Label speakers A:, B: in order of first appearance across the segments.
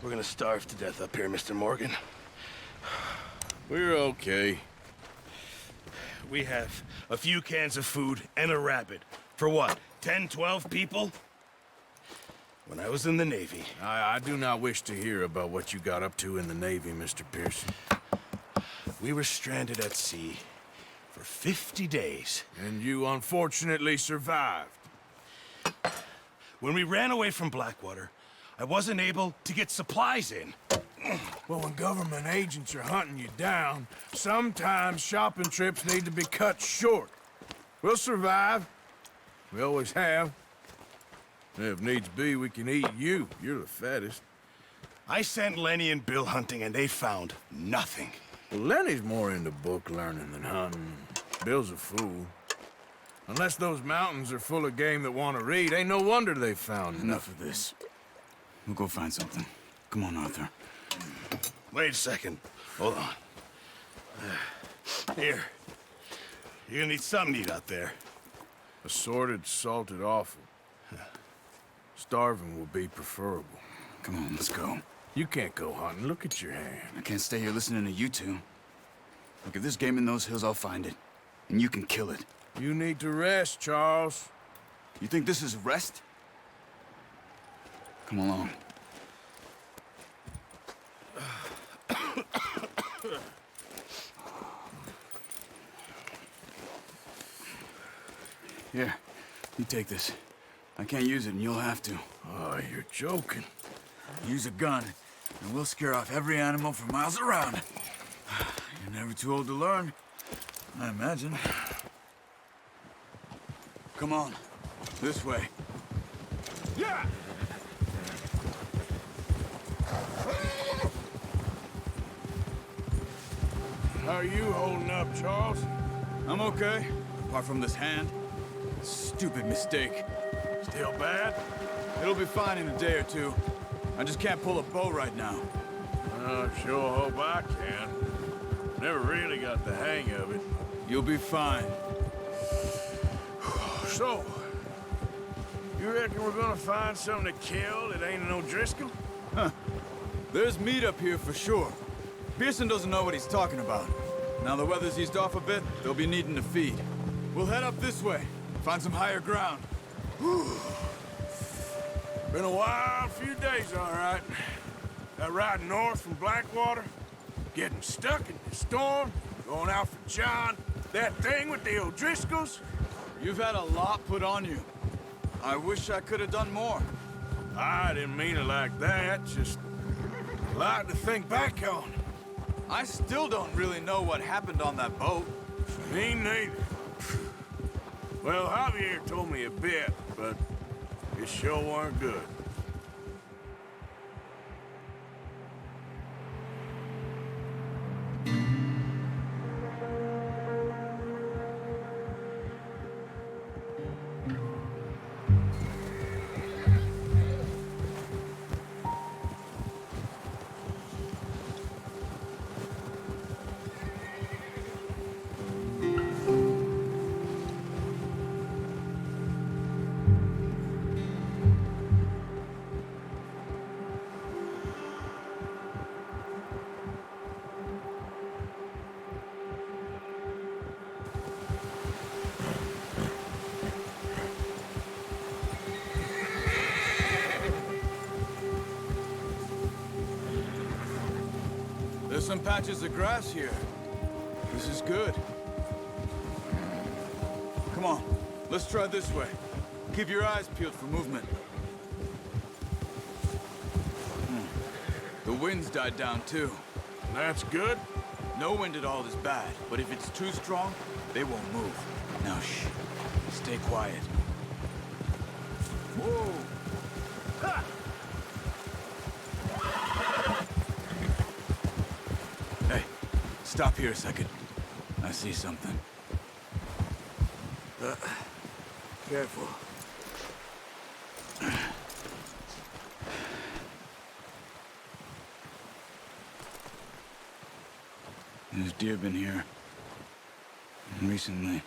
A: We're gonna starve to death up here, Mr. Morgan.
B: We're okay.
A: We have a few cans of food and a rabbit. For what, 10, 12 people? When I was in the Navy...
B: I do not wish to hear about what you got up to in the Navy, Mr. Pearson.
A: We were stranded at sea for 50 days.
B: And you unfortunately survived.
A: When we ran away from Blackwater, I wasn't able to get supplies in.
B: Well, when government agents are hunting you down, sometimes shopping trips need to be cut short. We'll survive. We always have. If needs be, we can eat you. You're the fattest.
A: I sent Lenny and Bill hunting, and they found nothing.
B: Well, Lenny's more into book learning than hunting. Bill's a fool. Unless those mountains are full of game that want to read, ain't no wonder they found
C: Enough of this. We'll go find something. Come on, Arthur.
A: Wait a second. Hold on. Here. You're gonna need something to eat out there.
B: Assorted, salted offal. Starving will be preferable.
C: Come on, let's go.
B: You can't go hunting. Look at your hand.
C: I can't stay here listening to you two. Look, if there's game in those hills, I'll find it. And you can kill it.
B: You need to rest, Charles.
C: You think this is rest? Come along. Here, you take this. I can't use it, and you'll have to.
B: Oh, you're joking.
C: Use a gun, and we'll scare off every animal for miles around. You're never too old to learn, I imagine. Come on, this way.
B: Yeah! How are you holding up, Charles?
C: I'm okay, apart from this hand. Stupid mistake.
B: Still bad?
C: It'll be fine in a day or two. I just can't pull a bow right now.
B: I sure hope I can. Never really got the hang of it.
C: You'll be fine.
B: So, you reckon we're gonna find something to kill that ain't no Driscoll?
C: Huh. There's meat up here for sure. Pearson doesn't know what he's talking about. Now the weather's eased off a bit, they'll be needing to feed. We'll head up this way, find some higher ground.
B: Been a wild few days, all right. That ride north from Blackwater, getting stuck in the storm, going out for John, that thing with the O'Driscolls.
C: You've had a lot put on you. I wish I could have done more.
B: I didn't mean it like that, just a lot to think back on.
C: I still don't really know what happened on that boat.
B: Me neither. Well, Javier told me a bit, but it sure weren't good.
C: There's some patches of grass here. This is good. Come on, let's try this way. Keep your eyes peeled for movement. The wind's died down too.
B: That's good.
C: No wind at all is bad, but if it's too strong, they won't move. Now shh, stay quiet.
B: Whoa! Ha!
C: Hey, stop here a second. I see something. Careful. There's deer been here. Recently.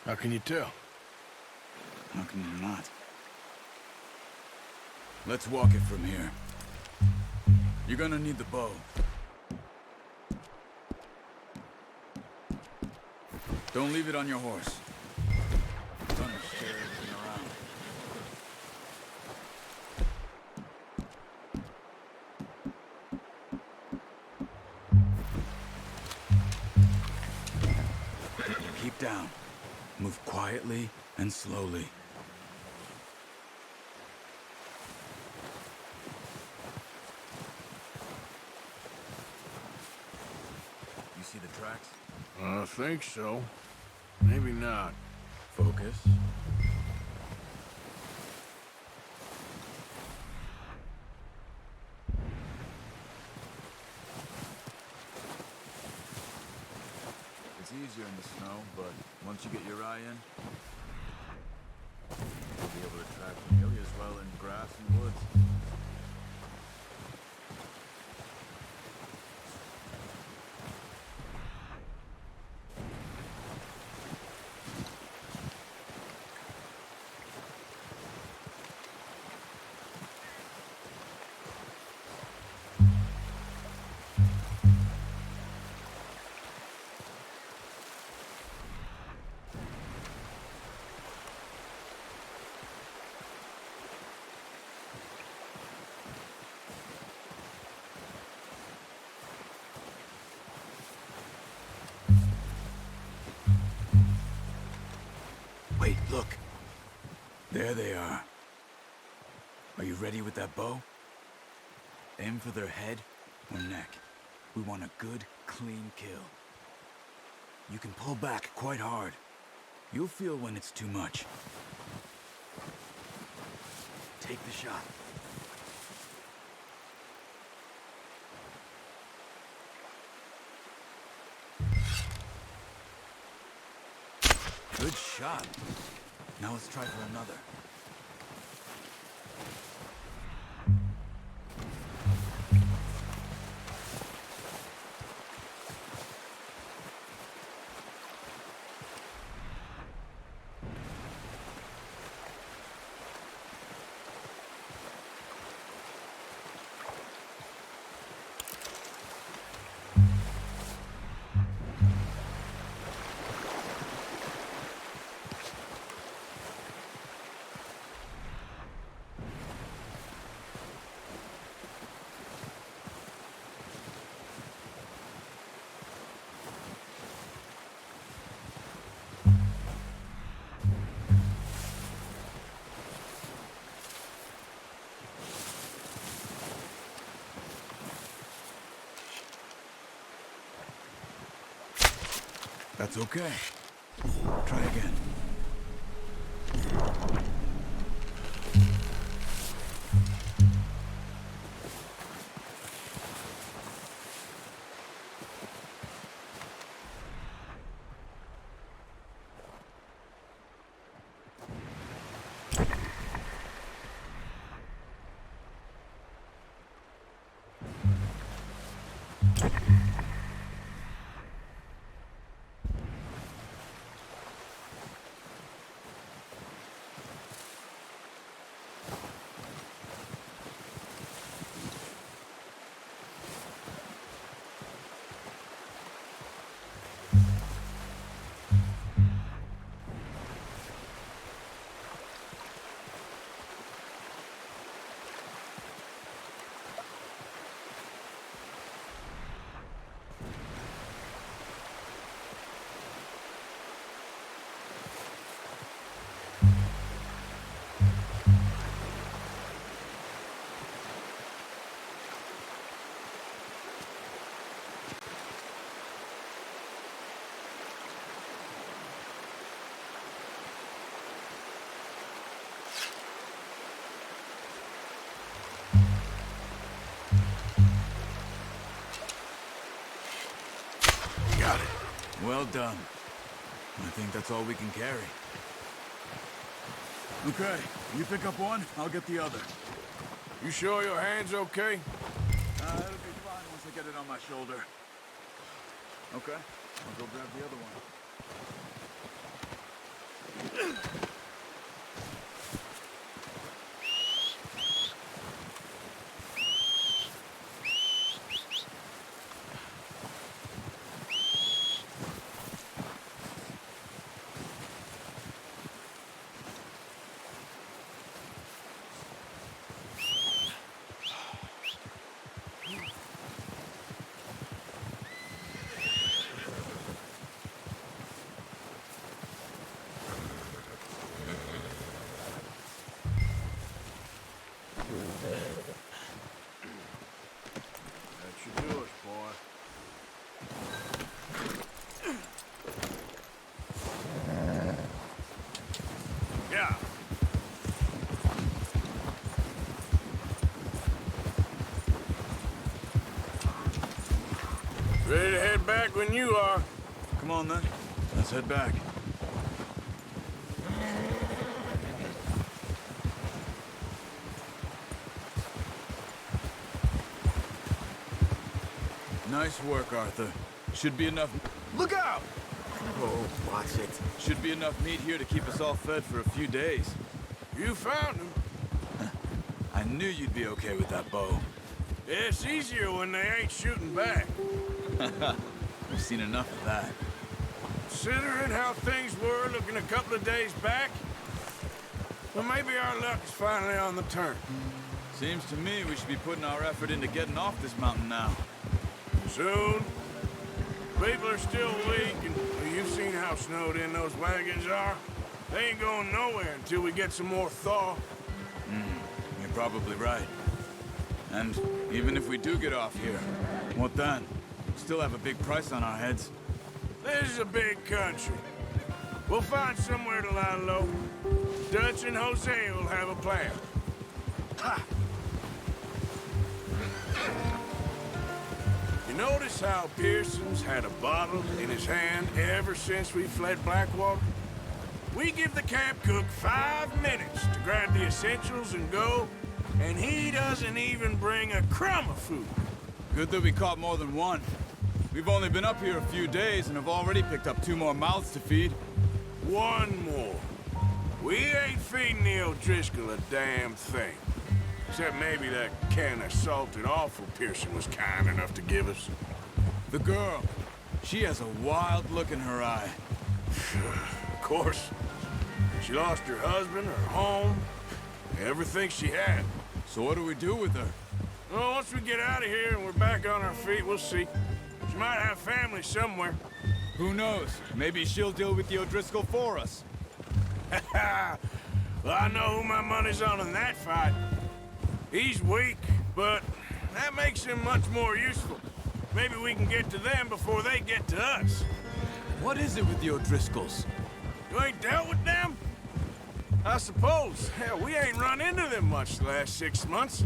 B: How can you tell?
C: How can you not? Let's walk it from here. You're gonna need the bow. Don't leave it on your horse. Gonna share everything around. Keep down. Move quietly and slowly. You see the tracks?
B: I think so. Maybe not.
C: Focus. It's easier in the snow, but once you get your eye in, you'll be able to track nearly as well in grass and woods. Wait, look. There they are. Are you ready with that bow? Aim for their head or neck. We want a good, clean kill. You can pull back quite hard. You'll feel when it's too much. Take the shot. Good shot. Now let's try for another. That's okay. Try again.
B: Got it.
C: Well done. I think that's all we can carry. Okay, you pick up one, I'll get the other.
B: You sure your hand's okay?
C: It'll be fine once I get it on my shoulder. Okay, I'll go grab the other one.
B: That should do us, boy. Yeah. Ready to head back when you are.
C: Come on, then. Let's head back. Nice work, Arthur. Should be enough...
B: Look out!
C: Oh, watch it. Should be enough meat here to keep us all fed for a few days.
B: You found him.
C: I knew you'd be okay with that bow.
B: It's easier when they ain't shooting back.
C: We've seen enough of that.
B: Considering how things were looking a couple of days back, well, maybe our luck is finally on the turn.
C: Seems to me we should be putting our effort into getting off this mountain now.
B: Soon. People are still weak, and well, you've seen how snowed in those wagons are. They ain't going nowhere until we get some more thaw.
C: You're probably right. And even if we do get off here, what then? Still have a big price on our heads.
B: This is a big country. We'll find somewhere to lie low. Dutch and Jose will have a plan. Ha! You notice how Pearson's had a bottle in his hand ever since we fled Blackwater? We give the camp cook 5 minutes to grab the essentials and go, and he doesn't even bring a crumb of food.
C: Good that we caught more than one. We've only been up here a few days and have already picked up 2 more mouths to feed.
B: 1 more. We ain't feeding the O'Driscoll a damn thing. Except maybe that can of salted offal Pearson was kind enough to give us.
C: The girl, she has a wild look in her eye.
B: Of course. She lost her husband, her home, everything she had.
C: So what do we do with her?
B: Well, once we get out of here and we're back on our feet, we'll see. She might have family somewhere.
C: Who knows? Maybe she'll deal with the O'Driscoll for us.
B: Well, I know who my money's on in that fight. He's weak, but that makes him much more useful. Maybe we can get to them before they get to us.
C: What is it with the O'Driscolls?
B: You ain't dealt with them? I suppose. Hell, we ain't run into them much the last 6 months.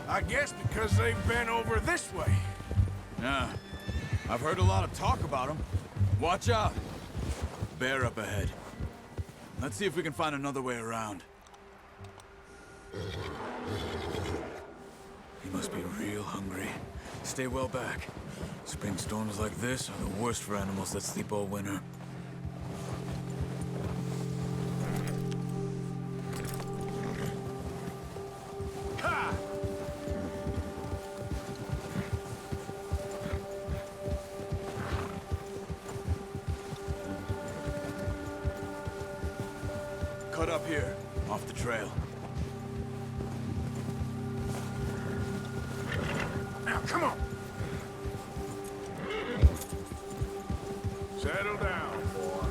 B: I guess because they've been over this way.
C: Yeah, I've heard a lot of talk about them. Watch out. Bear up ahead. Let's see if we can find another way around. He must be real hungry. Stay well back. Spring storms like this are the worst for animals that sleep all winter.
B: Ha!
C: Cut up here, off the trail.
B: Now, come on. Settle down, boy.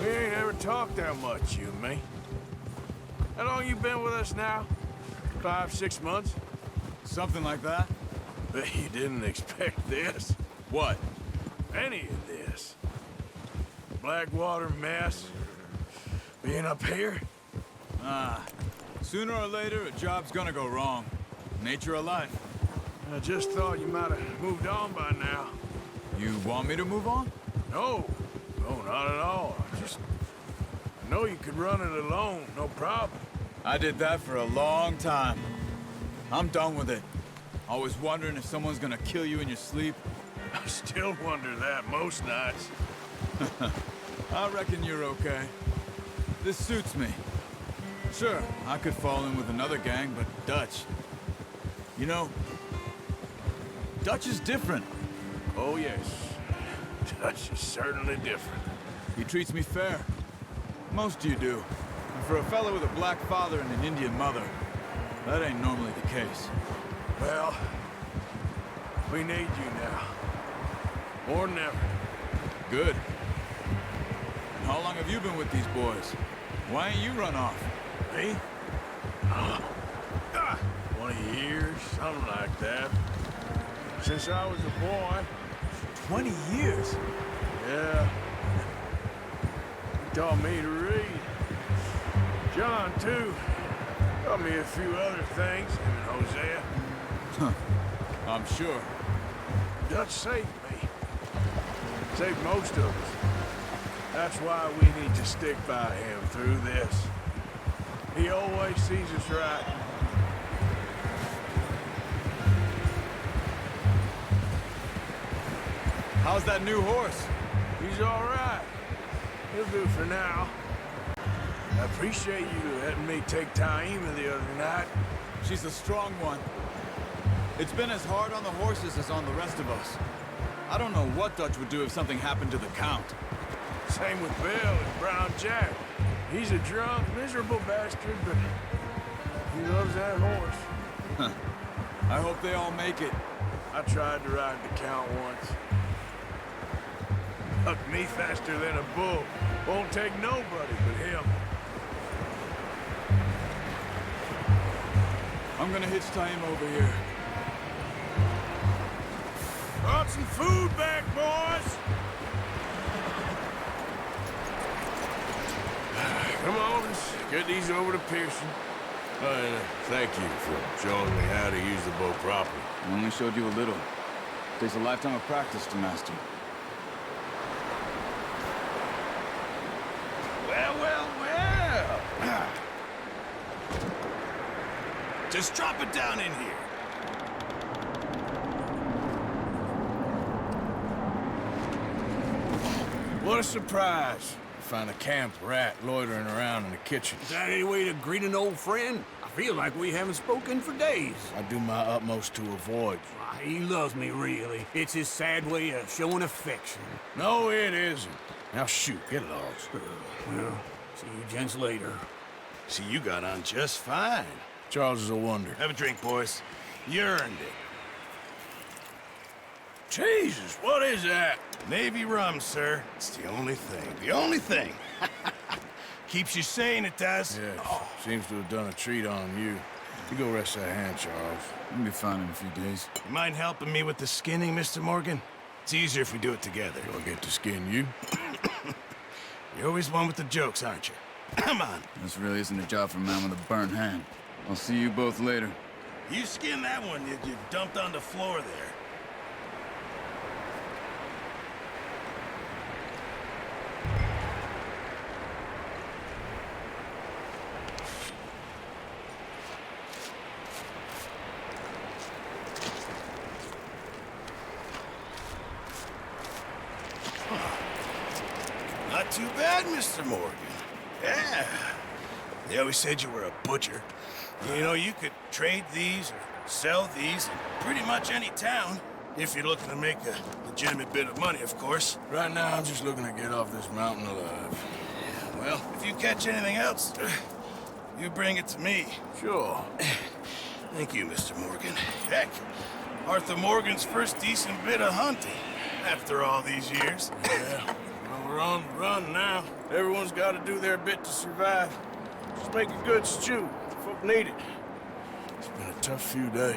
B: We ain't ever talked that much, you and me. How long you been with us now? 5, 6 months?
C: Something like that?
B: Bet you didn't expect this.
C: What?
B: Any of this. Blackwater mess. Being up here.
C: Sooner or later, a job's gonna go wrong. Nature of life.
B: I just thought you might have moved on by now.
C: You want me to move on?
B: No. No, not at all. I know you could run it alone, no problem.
C: I did that for a long time. I'm done with it. Always wondering if someone's gonna kill you in your sleep.
B: I still wonder that most nights.
C: I reckon you're okay. This suits me. Sure, I could fall in with another gang, but Dutch... You know, Dutch is different.
B: Oh, yes. Dutch is certainly different.
C: He treats me fair. Most of you do. And for a fellow with a black father and an Indian mother, that ain't normally the case.
B: Well, we need you now. or never.
C: Good. And how long have you been with these boys? Why ain't you run off?
B: Me? 20 years, something like that. Since I was a boy.
C: 20 years?
B: Yeah. He taught me to read. John, too. Taught me a few other things, him and Hosea.
C: I'm sure.
B: Dutch saved me. Saved most of us. That's why we need to stick by him through this. He always sees us right.
C: How's that new horse?
B: He's all right. He'll do for now. I appreciate you letting me take Taima the other night.
C: She's a strong one. It's been as hard on the horses as on the rest of us. I don't know what Dutch would do if something happened to the Count.
B: Same with Bill and Brown Jack. He's a drunk, miserable bastard, but he loves that horse.
C: I hope they all make it.
B: I tried to ride the Count once. Hucked me faster than a bull. Won't take nobody but him.
C: I'm gonna hitch Taima over here.
B: Brought some food back, boys! Come on, let's get these over to Pearson. Thank you for showing me how to use the bow properly.
C: I only showed you a little. Takes a lifetime of practice to master.
A: Well. Just drop it down in here.
B: What a surprise. Find a camp rat loitering around in the kitchen.
D: Is that any way to greet an old friend? I feel like we haven't spoken for days.
B: I do my utmost to avoid.
D: He loves me, really. It's his sad way of showing affection.
B: No, it isn't. Now shoot, get lost.
D: Well, see you gents later.
A: See, you got on just fine.
B: Charles is a wonder.
A: Have a drink, boys. You earned it.
B: Jesus, what is that?
A: Navy rum, sir. It's the only thing. The only thing. Keeps you sane, it does.
B: Yeah, seems to have done a treat on you. You go rest that hand, Charles.
C: You'll be fine in a few days.
A: You mind helping me with the skinning, Mr. Morgan? It's easier if we do it together.
B: Do I get to skin you?
A: You're always one with the jokes, aren't you? Come on.
C: This really isn't a job for a man with a burnt hand. I'll see you both later.
A: You skin that one you dumped on the floor there. Not too bad, Mr. Morgan. Yeah. They always said you were a butcher. You know, you could trade these or sell these in pretty much any town, if you're looking to make a legitimate bit of money, of course.
B: Right now, I'm just looking to get off this mountain alive.
A: Well, if you catch anything else, you bring it to me.
B: Sure.
A: Thank you, Mr. Morgan. Heck, Arthur Morgan's first decent bit of hunting, after all these years.
B: Yeah, well, we're on the run now. Everyone's got to do their bit to survive. Just make a good stew. Folk need it. It's been a tough few days.